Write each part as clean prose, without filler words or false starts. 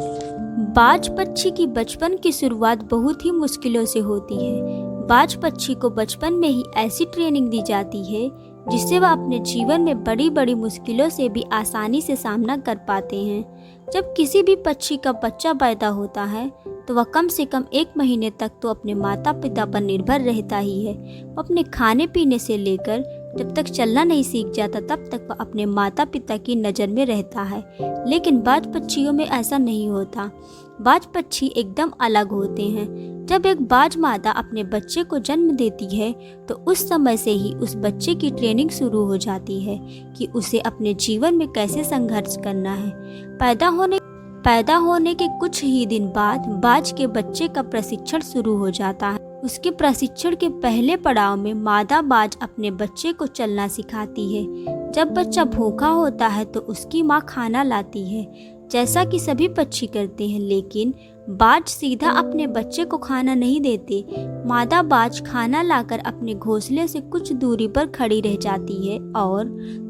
बाज पक्षी की बचपन की शुरुआत बहुत ही मुश्किलों से होती है। बाज पक्षी को बचपन में ही ऐसी ट्रेनिंग दी जाती है जिससे वह अपने जीवन में बड़ी बड़ी मुश्किलों से भी आसानी से सामना कर पाते हैं। जब किसी भी पक्षी का बच्चा पैदा होता है तो वह कम से कम 1 महीने तक तो अपने माता पिता पर निर्भर रहता ही है। वह अपने खाने पीने से लेकर जब तक चलना नहीं सीख जाता तब तक वह अपने माता पिता की नज़र में रहता है। लेकिन बाज पक्षियों में ऐसा नहीं होता। बाज पक्षी एकदम अलग होते हैं। जब एक बाज मादा अपने बच्चे को जन्म देती है तो उस समय से ही उस बच्चे की ट्रेनिंग शुरू हो जाती है कि उसे अपने जीवन में कैसे संघर्ष करना है। पैदा होने के कुछ ही दिन बाद बाज के बच्चे का प्रशिक्षण शुरू हो जाता है। उसके प्रशिक्षण के पहले पड़ाव में मादा बाज अपने बच्चे को चलना सिखाती है। जब बच्चा भूखा होता है तो उसकी माँ खाना लाती है, जैसा कि सभी पक्षी करते हैं। लेकिन बाज सीधा अपने बच्चे को खाना नहीं देते। मादा बाज खाना लाकर अपने घोंसले से कुछ दूरी पर खड़ी रह जाती है और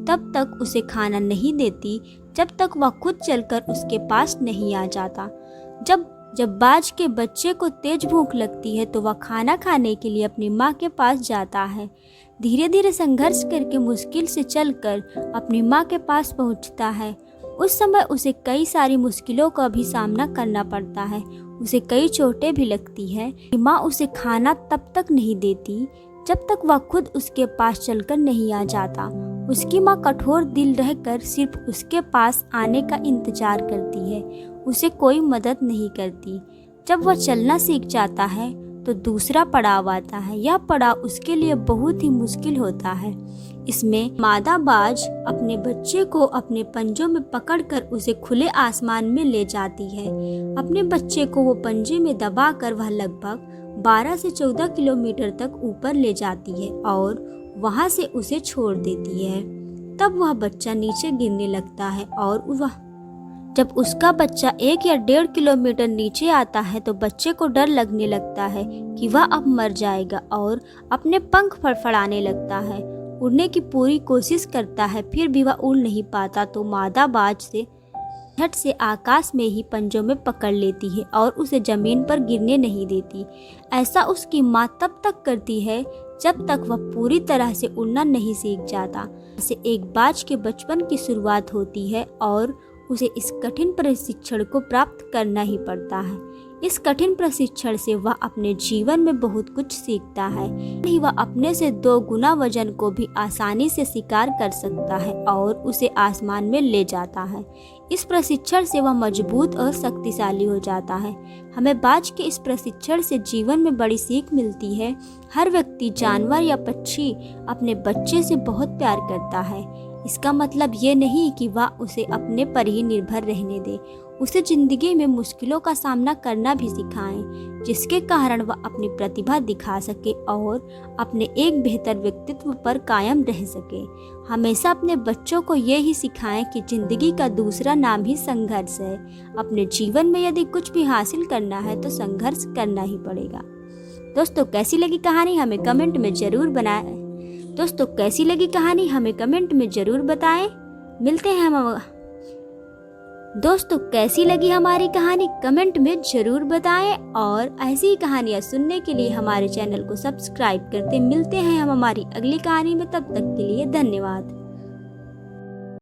तब तक उसे खाना नहीं देती जब तक वह खुद चलकर उसके पास नहीं आ जाता। जब बाज के बच्चे को तेज भूख लगती है तो वह खाना खाने के लिए अपनी माँ के पास जाता है। धीरे धीरे संघर्ष करके मुश्किल से चलकर अपनी माँ के पास पहुँचता है। उस समय उसे कई सारी मुश्किलों का भी सामना करना पड़ता है। उसे कई चोटें भी लगती है। माँ उसे खाना तब तक नहीं देती जब तक वह खुद उसके पास चलकर नहीं आ जाता। उसकी माँ कठोर दिल रहकर सिर्फ उसके पास आने का इंतजार करती है, उसे कोई मदद नहीं करती। जब वह चलना सीख जाता है तो दूसरा पड़ाव आता है। यह पड़ाव उसके लिए बहुत ही मुश्किल होता है। इसमें मादा बाज अपने बच्चे को अपने पंजों में पकड़कर उसे खुले आसमान में ले जाती है। अपने बच्चे को वो पंजे में दबाकर वह लगभग 12 से 14 किलोमीटर तक ऊपर ले जाती है और वहां से उसे छोड़ देती है। तब वह बच्चा नीचे गिरने लगता है और जब उसका बच्चा 1 या 1.5 किलोमीटर नीचे आता है तो बच्चे को डर लगने लगता है कि वह अब मर जाएगा और अपने पंख फड़फड़ाने लगता है। उड़ने की पूरी कोशिश करता है, फिर भी वह उड़ नहीं पाता तो मादा बाज से झट से आकाश में ही पंजों में पकड़ लेती है और उसे जमीन पर गिरने नहीं देती। ऐसा उसकी माँ तब तक करती है जब तक वह पूरी तरह से उड़ना नहीं सीख जाता। ऐसे एक बाज के बचपन की शुरुआत होती है और उसे इस कठिन प्रशिक्षण को प्राप्त करना ही पड़ता है। इस कठिन प्रशिक्षण से वह अपने जीवन में बहुत कुछ सीखता है। नहीं, वह अपने से 2 गुना वजन को भी आसानी से शिकार कर सकता है और उसे आसमान में ले जाता है। इस प्रशिक्षण से वह मजबूत और शक्तिशाली हो जाता है। हमें बाज के इस प्रशिक्षण से जीवन में बड़ी सीख मिलती है। हर व्यक्ति, जानवर या पक्षी अपने बच्चे से बहुत प्यार करता है। इसका मतलब ये नहीं कि वह उसे अपने पर ही निर्भर रहने दे। उसे जिंदगी में मुश्किलों का सामना करना भी सिखाएं, जिसके कारण वह अपनी प्रतिभा दिखा सके और अपने एक बेहतर व्यक्तित्व पर कायम रह सके। हमेशा अपने बच्चों को ये ही सिखाएं कि जिंदगी का दूसरा नाम ही संघर्ष है। अपने जीवन में यदि कुछ भी हासिल करना है तो संघर्ष करना ही पड़ेगा। दोस्तों, कैसी लगी कहानी हमें कमेंट में ज़रूर बताएं। मिलते हैं हम। दोस्तों, कैसी लगी हमारी कहानी कमेंट में ज़रूर बताएं और ऐसी ही कहानियाँ सुनने के लिए हमारे चैनल को सब्सक्राइब करते। मिलते हैं हम हमारी अगली कहानी में, तब तक के लिए धन्यवाद।